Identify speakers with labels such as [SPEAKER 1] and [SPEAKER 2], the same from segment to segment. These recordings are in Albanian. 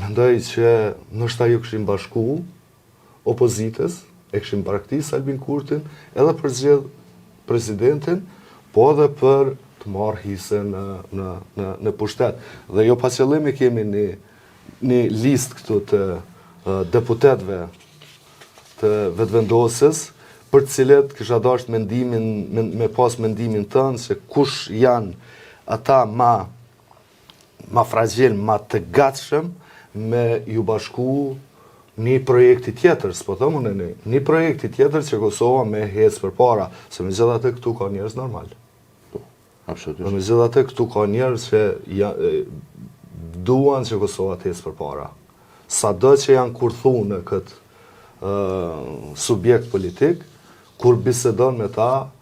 [SPEAKER 1] Mendoj që nështë ju këshim bashku opozitës, e këshim braktis Albin Kurtin, edhe për zgjedh presidentin, po edhe për të marrë hise në pushtet. Dhe jo pas qëllimi kemi një listë këtu të deputetve të vetëvendosës, për të cilet kisha dashur me pas mendimin tënë se kush janë ata ma fragil, ma të gatshëm me ju bashku një projekti tjetër, s'po thëmë unë një projekti tjetër që Kosova me hecë për para, se me gjitha të këtu ka njerëz normal.
[SPEAKER 2] Absolutisht.
[SPEAKER 1] Me gjitha të këtu ka njerëz që duan që Kosova të hecë për para. Sa do që janë kurthu në këtë subjekt politik, kur bisedon me ta,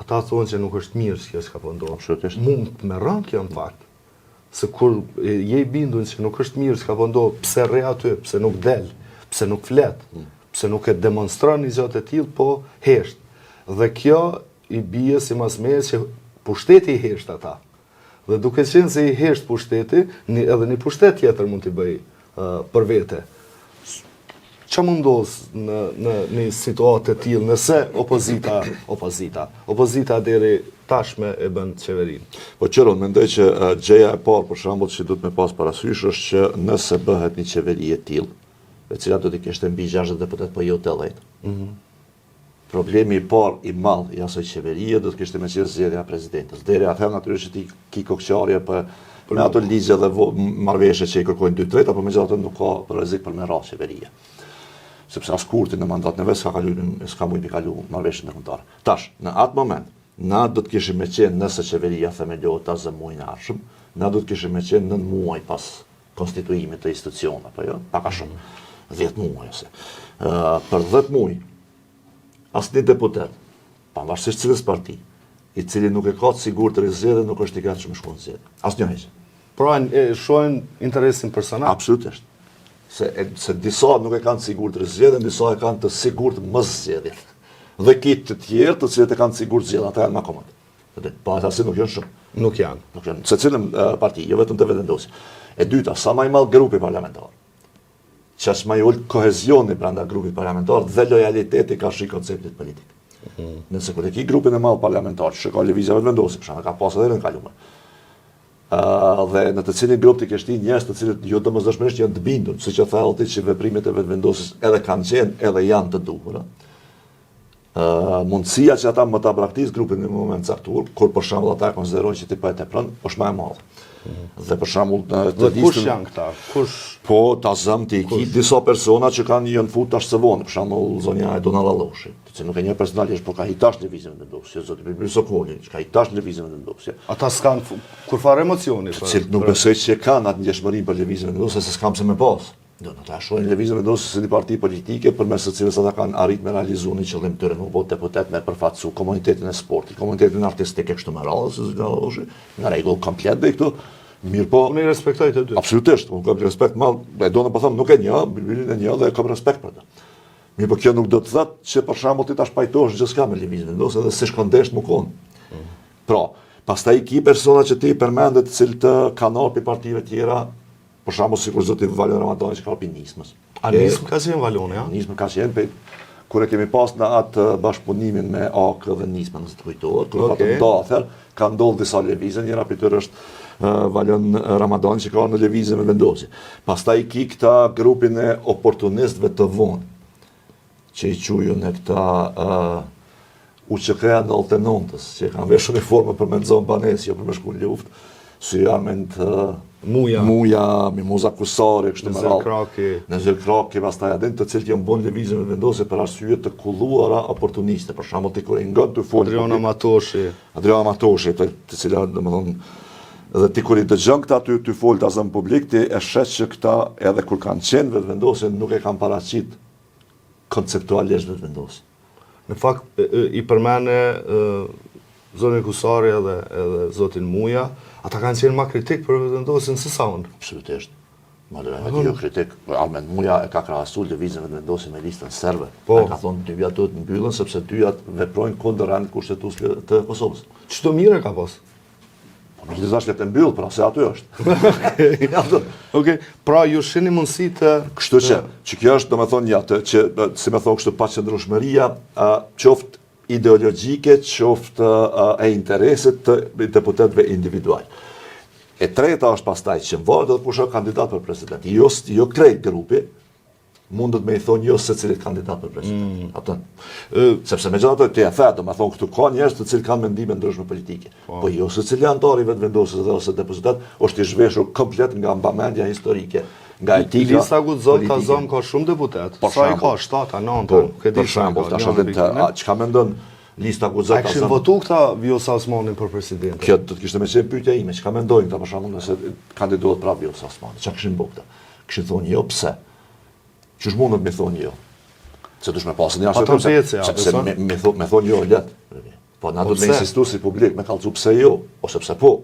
[SPEAKER 1] ata thonë që nuk është mirë që ka pëndohë.
[SPEAKER 2] Absolutisht.
[SPEAKER 1] Mund të me rënë kjo në fakt. Se kur je i bindun që nuk është mirë që ka pëndohë, pse re aty, pse nuk del, pse nuk flet, pse nuk e demonstron një gjatë e tillë, po hesht. Dhe kjo i bie si masmeje që pushteti i hesht ata. Dhe duke qenë se i hesht pushteti, edhe një pushtet tjetër mund t'i bëj për vete. Që mundos në një situatë të tillë, nëse opozita deri tashme e bën qeverinë?
[SPEAKER 2] Po qëron, mendoj që gjëja e parë, për shembull, që duhet me pas parasysh është që nëse bëhet një qeveri e tillë, e cila do të kishte mbi 60 deputet, po jo 80. Problemi i parë i madh i asaj qeverie do të kishte me qenë zgjedhja e presidentës. Deri atëherë natyrisht ti ki kokçarje me ato ligje dhe marrëveshje që i kërkojnë 2/3, apo megjithatë nuk ka rrezik për me rrah qeveria. Sepse as Kurti në mandat në vetë s'ka mujtë mi kalu marrëveshjen ndërkombëtare. Tash, në atë moment, na do të kishim me qenë nëse qeveria themelohet ta zë muajin e ardhshëm, na do të kishim me qenë 9 muaj pas konstituimit të institucionit, apo jo? Pak a shumë, 10 muaj ose. Për 10 muaj, asnjë deputet, pavarësisht cilës parti, i cili nuk e ka të sigurt të rizgjedhje, nuk është i gatshëm të shkojë në zgjedhje. Asnjë heq.
[SPEAKER 1] Pra e shohin interesin personal.
[SPEAKER 2] Absolutisht. Se disa nuk e kanë të sigurt të rizgjedhje, disa e kanë të sigurt mos zgjedhje. Dhe kitë të tjerë të cilët e kanë të sigurt zgjedhje, ata janë më komod. Po ata si nuk janë shumë.
[SPEAKER 1] Nuk janë.
[SPEAKER 2] Nuk janë. Secilën parti, jo vetëm të vetëvendosja. E dyta, sa më i madh grupi parlamentar, që as më i ult kohezioni brenda grupit parlamentar dhe lojaliteti ka shi konceptit politik. Nëse kur e ki grupin e madh parlamentar, që ka lëvizje vetëvendosje, për shembull, ka pasur edhe në kaluar. Dhe në të cilin grup të kesh ti njerëz të cilët jo domosdoshmërisht janë të bindur, siç e tha Allti që veprimet e vetëvendosjes edhe kanë qenë edhe janë të duhura. Mundësia që ata më ta braktis grupin në moment caktuar, kur për shembull ata konsiderojnë që ti po e tepron, është më e madhe. Dhe për shembull
[SPEAKER 1] të kush janë këta?
[SPEAKER 2] Po ta zëm ti ki disa persona që kanë janë fut tash së vonë, për shembull zonja e Donald Alloshi, që nuk e njeh personalisht, por ka hitash lëvizjen e vendosjes, zoti Bibi Sokoli, që ka hitash lëvizjen e vendosjes.
[SPEAKER 1] Ata s'kan kur fare emocioni.
[SPEAKER 2] Që nuk besoj se kanë atë ndjeshmëri për lëvizjen e vendosjes, se s'kam se më pas. Do në ta shohin lëvizjen e vendosjes si një parti politike përmes së cilës ata kanë arritur me realizuar një qëllim të tyre, nuk bëhet deputet me përfaqësu komunitetin e sportit, komunitetin artistik e kështu me radhë, se Alloshi, në rregull komplet dhe këtu. Mirë po.
[SPEAKER 1] Unë i respektoj të dy.
[SPEAKER 2] Absolutisht, unë kam respekt madh, e do në po them nuk e njeh, Bilbilin e njeh dhe kam respekt për të. Mirë po kjo nuk do të thotë që për shembull ti tash pajtohesh gjithçka me lëvizjen e vendosjes edhe se shkon desh më kon. Pra, pastaj ki persona që ti përmendet të cilët kanë ardhur pi partive tjera, për shembull sikur zoti Valon Ramadani që ka pi nismës.
[SPEAKER 1] A nismë ka qenë Valoni, ja?
[SPEAKER 2] Nismë ka qenë kur e kemi pas në atë bashkëpunimin me AK dhe nismën, nëse të kujtohet, kur patëm ndodher, ka ndodhur disa lëvizje, njëra prej tyre është Valon Ramadani që ka në lëvizje me vendosje. Pastaj ki këta grupin e oportunistëve të vonë, që i quajnë në këta UÇK-ja 99-ës, që kanë veshur uniformë për me nxon banesë, jo për me shku në luftë, si Armend Muja, Mimoza Kusari, kështu me radhë. Nezir Kraki, pastaj adin të cilët janë bën lëvizje me vendosje për arsye të kulluara oportuniste. Për shembull ti kur i ngon të folë
[SPEAKER 1] Adriana
[SPEAKER 2] Matoshi, të cilat domethënë dhe ti kur i dëgjon këta ty fol ta zën publik, ti e shes që këta edhe kur kanë qenë vetëvendosje nuk e kanë paraqit konceptualisht vetëvendosje.
[SPEAKER 1] Në fakt i përmene zonin Kusari edhe zotin Muja, ata kanë qenë ma kritik për vetëvendosjen se sa unë.
[SPEAKER 2] Absolutisht. Jo kritik, Armend Muja e ka krahasu lëvizjen vetëvendosje me listën serbe.
[SPEAKER 1] Po.
[SPEAKER 2] Ka thonë dyja duhet mbyllen sepse dyja veprojnë kundër rendit kushtetues të Kosovës.
[SPEAKER 1] Çdo mirë ka pas.
[SPEAKER 2] Nuk të zash letë mbyllë, pra se aty është.
[SPEAKER 1] Okej, pra ju shini mundësi të...
[SPEAKER 2] Kështu që kjo është, do me thonë një, që, si me thonë kështu, paqëndrueshmëria, qoftë ideologjike, qoftë e interesit të deputetëve individual. E treta është pastaj që varet edhe kush është kandidat për president. Jo krejt grupi, mundet me i thonë jo se cilit kandidat për president. Sepse me gjithë ato të e the, do me thonë këtu ka njerëz të cilë kanë mendime ndryshme politike. Po jo se cili antari vetë vendosës dhe ose deputet është i zhveshur komplet nga mbamendja historike, nga etika.
[SPEAKER 1] Lista Guxon ka zënë ka shumë deputet. Sa i ka 7-9.
[SPEAKER 2] Për shembull, tash çka mendon Lista Guxon
[SPEAKER 1] ka zënë. A kishin votu këta Vjosa Osmani për president?
[SPEAKER 2] Kjo do të kishte më qenë pyetja ime, çka mendojnë këta për shembull nëse kandidohet prapë Vjosa Osmani? Çka kishin bërë këta? Kishin thonë jo pse? Qysh mundet me thonë jo? Se dush me pasën një arsye, sepse me thonë jo letë. Po na do të insistu si publik me kallëzu pse jo, ose pse po.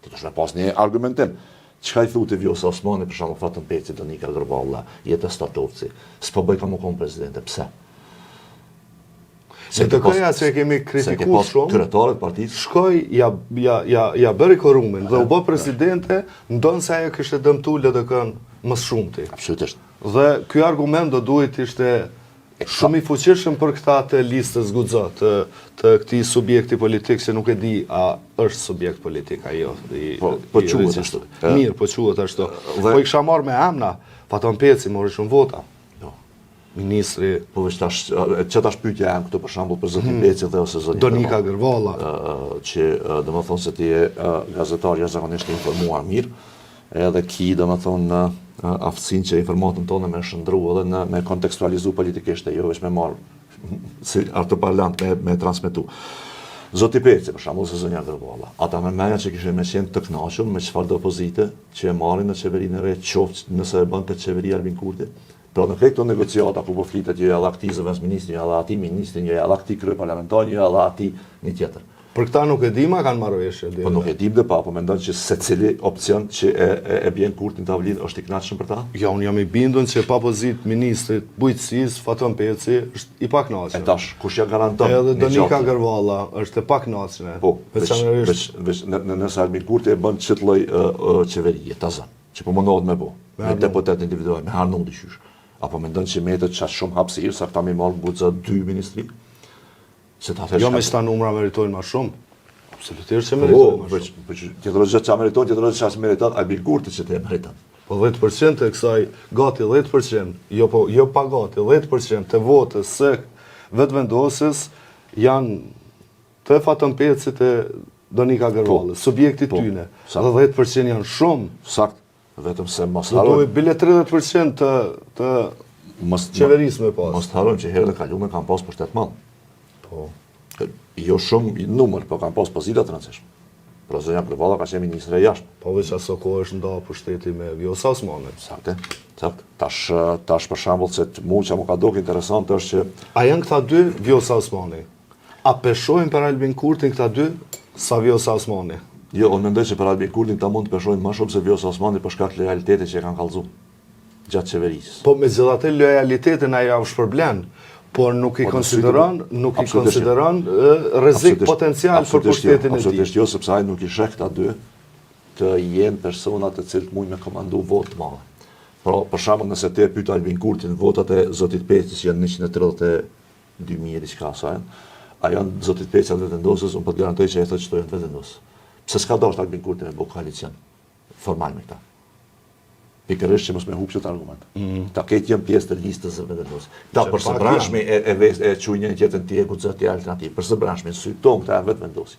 [SPEAKER 2] Ti dush me pasë një argumentim. Çka i thuti Vjosa Osmani për shembull Fatën Peci, Donika Gërvalla, Jeta Statovci, s'po bëj kam kon presidente, pse?
[SPEAKER 1] Se të këja që kemi kritikuar shumë,
[SPEAKER 2] kryetarët partisë
[SPEAKER 1] shkoj, ja bëri korumin dhe u bë presidente, ndonë se ajo kishte dëmtu LDK-n më shumëti.
[SPEAKER 2] Absolutisht.
[SPEAKER 1] Dhe ky argument do duhet ishte shumë i fuqishëm për këta të listës Guxon, të këtij subjekti politik që nuk e di a është subjekt politik ajo.
[SPEAKER 2] Po quhet ashtu.
[SPEAKER 1] Mirë, po quhet ashtu. Po i kisha marrë me emna, Fatën Peci mori shumë vota. Ministri,
[SPEAKER 2] po veç tash pyetja jam këtu për shembull për zotin Peci dhe ose zotin
[SPEAKER 1] Donika Gërvalla,
[SPEAKER 2] që domethënë se ti je gazetar jashtëzakonisht informuar mirë, edhe ki domethënë aftësinë që informatën tonë me shndru edhe me kontekstualizu politikisht e jo veç me marr si altoparlant me transmetu. Zoti Peci për shembull se zonja Gërvalla, ata mendja që kishin me qenë të kënaqur me çfarë do opozite që e marrin në qeverinë e re, qoftë nëse e bën këtë qeveri Albin Kurti. Pra në këto negociata ku po flitet jo edhe ati zëvendës ministri, jo edhe ati ministri, jo edhe ati kryeparlamentar, jo edhe ati një tjetër.
[SPEAKER 1] Për këta nuk e dim, a kanë marrëveshje?
[SPEAKER 2] Po nuk e dim dhe pa, po mendon që secili opcion që e bjen Kurtin tavolinë është i kënaqshëm për ta?
[SPEAKER 1] Ja, unë jam i bindur që pa pozit ministrit bujqësisë Fatën Peci është i pakënaqshëm.
[SPEAKER 2] E tash, kush ja garanton?
[SPEAKER 1] Edhe Donika Gërvalla është e pakënaqshme.
[SPEAKER 2] Po, nëse Albin Kurti e bën çet lloj qeverie, ta zën, që po mundohet me bë, me deputet individual, me harnon dyshysh. Apo mendon që metet çast shumë hapësirë sa këta më marr Guxon 2 ministri? Se ta thesh.
[SPEAKER 1] Jo me sta numra meritojnë më shumë. Absolutisht që meritojnë më shumë.
[SPEAKER 2] Po tjetër gjë që meriton, tjetër gjë që meriton Albin Kurti që të meriton.
[SPEAKER 1] Po 10% e kësaj, gati 10%, jo pa gati, 10% të votës së vetëvendosjes janë të Fatën Pecit e Donika Gërvallës, subjekti tyne. Dhe 10% janë shumë.
[SPEAKER 2] Sakt. Vetëm se mos
[SPEAKER 1] harojmë. Do duhet bile 30% të qeverisë me pas.
[SPEAKER 2] Mos harojmë që herën e kaluar kanë pas pushtet madh.
[SPEAKER 1] Po.
[SPEAKER 2] Jo shumë numër, po kanë pas pozita të rëndësishme. Pra zonja Gërvalla ka qenë ministre e jashtme.
[SPEAKER 1] Po veç aso kohë është nda pushteti me Vjosa Osmani.
[SPEAKER 2] Saktë. Tash për shembull se mua që më ka duk interesant është që
[SPEAKER 1] a janë këta dy Vjosa Osmani? A peshojnë për Albin Kurtin këta dy sa Vjosa Osmani?
[SPEAKER 2] Jo, unë mendoj që për Albin Kurtin ta mund të peshojnë më shumë se Vjosa Osmani për shkak të lojalitetit që e kanë kallëzuar gjatë qeverisë.
[SPEAKER 1] Po megjithatë lojalitetin ai ja u shpërblen, por nuk i konsideron rrezik potencial për pushtetin e tij.
[SPEAKER 2] Absolutisht jo, sepse ai nuk i sheh këta dy të jenë persona të cilët mund me komandu votë të mëdha. Pra, për shembull, nëse ti e pyet Albin Kurtin, votat e zotit Pecis janë 132.000 diçka sa janë. A janë zotit Peci atë vendosës, unë po të garantoj që e thotë që to janë vendosës. Pse s'ka dashur Albin Kurti me bëj koalicion formal me këta. Pikërisht që mos me hup këtë argument. Ta ketë janë pjesë të listës së vendosjes. Ta për së brashmi e çuj një tjetër ti e Guxon ti alternativë. Për së brashmi syton këta vetë vendosje.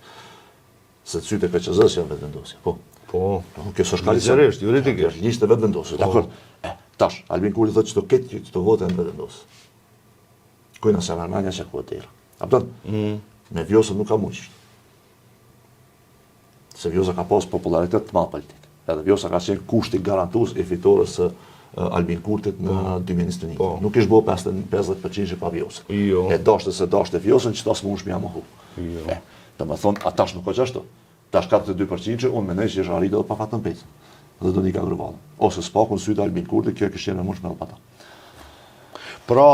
[SPEAKER 2] Se sytë e PCZ-s janë vetë vendosje. Po. Kjo s'është koalicion.
[SPEAKER 1] Juridikisht,
[SPEAKER 2] listë vetë vendosje. Dakor. Tash Albin Kurti thotë që to ketë këto vota në vetë vendosje. Ku në Samarmania që ku tërë. Apo me Vjosën nuk ka mundësi. Se Vjosa ka pas popularitet të madh politik. Edhe Vjosa ka qenë kushti garantues i fitores së Albin Kurtit në 2021. Nuk ishte bërë 50% pa Vjosën. E dashte se dashte Vjosën që ta s'mundsh më mohu. Domethënë atash nuk ka ashtu. Tash 42% që unë mendoj që është arritur pa Fatën Peci. Dhe Donika Gërvalla. Ose s'pakun sytë Albin Kurti, kjo kishte qenë më shumë me ata.
[SPEAKER 1] Pra,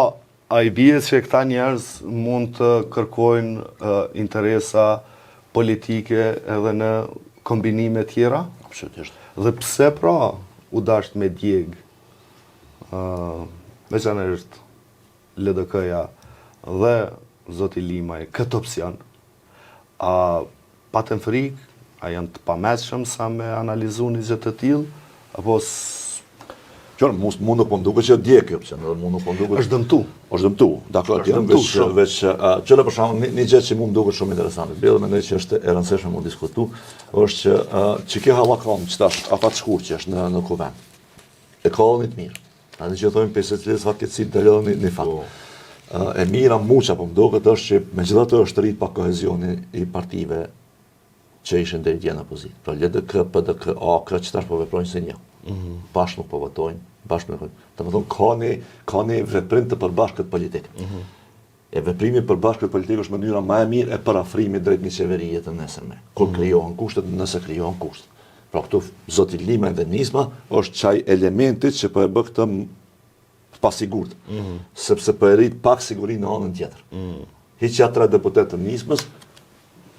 [SPEAKER 1] ai bie se këta njerëz mund të kërkojnë interesa politike edhe në kombinime tjera?
[SPEAKER 2] Absolutisht.
[SPEAKER 1] Dhe pse pra u dasht me djeg veçanërisht LDK-ja dhe zoti Limaj këtë opsion? A patën frikë? A janë të pameshëm sa me analizu një gjë të tillë? Apo
[SPEAKER 2] Qërë, mund nuk po mduket që dje kjo opcion, edhe mund nuk po mduket...
[SPEAKER 1] është dëmtu?
[SPEAKER 2] është dëmtu, dakor, veç qële për shembull një gjë që mund mduket shumë interesante, bile mendoj që është e rëndësishme mu diskutu, është që kjo hallakon që tash afat shkurt që është në kuvend. E ka edhe një të mirë. Atë që thojmë pesë cilës fatkeqësi dalë në fat. E mira muça po mduket është që megjithatë është rrit pa kohezioni i partive që ishin deri dje në opozitë. Pra LDK, PDK, AK që tash po veprojnë si një. Bashkë nuk po votojnë, bashkë nuk. Domethënë ka një veprim të përbashkët politik. E veprimi i përbashkët politik është mënyra më e mirë e parafrimit drejt një qeverie të nesërme. Kur krijohen kushtet, nëse krijohen kushtet. Pra këtu zoti Lima dhe Nisma është çaj elementit që po e bë këtë pasigurt. Sepse po e rrit pak siguri në anën tjetër. Hiç ja 3 deputet të Nismës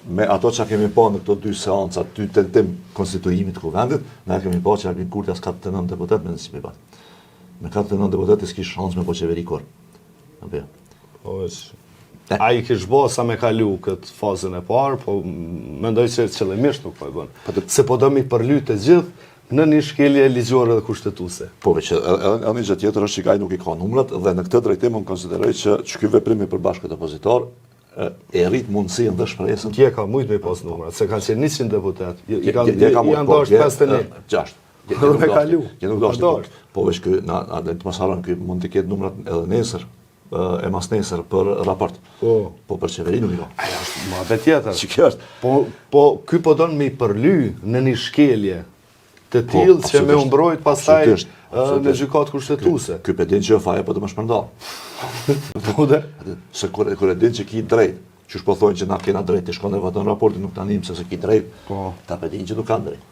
[SPEAKER 2] me ato që kemi pa në këto 2 seanca, 2 tentim konstituimit të kuvendit, ne kemi pa që Albin Kurti as 49 deputet me nësimi bat. Me 49 deputet s'ki shans me po qeveri kur.
[SPEAKER 1] A i kish bo sa me kalu këtë fazën e parë, po mendoj që qëllimisht nuk po e bën. Se po do mi përly të gjithë në një shkelje ligjore dhe kushtetuese.
[SPEAKER 2] Po veç, edhe një gjë tjetër është që ai nuk i ka numrat dhe në këtë drejtim unë konsideroj që ky veprim i përbashkët opozitor e rrit mundësinë dhe shpresën.
[SPEAKER 1] Dje ka mujt me pas numrat, se kanë qenë 100 deputet, janë dashur 51.
[SPEAKER 2] 6.
[SPEAKER 1] Do me kalu.
[SPEAKER 2] Nuk dashur. Po veç ky na të mos harron ky mund të ketë numrat edhe nesër, e mas nesër për raport. Po për qeveri nuk i ka.
[SPEAKER 1] Aja është ma be tjetër.
[SPEAKER 2] Që kjo është?
[SPEAKER 1] Po ky po don me i përly në një shkelje të tillë që me umbrojt pastaj në gjykatë kushtetuese.
[SPEAKER 2] Ky pedin që faja po të më shpërndall. Se kur e din që ki drejt, që po thonë që na kena drejt, të shkon dhe voton raportin nuk tanim se ki drejt, ta pedin që nuk kanë drejt.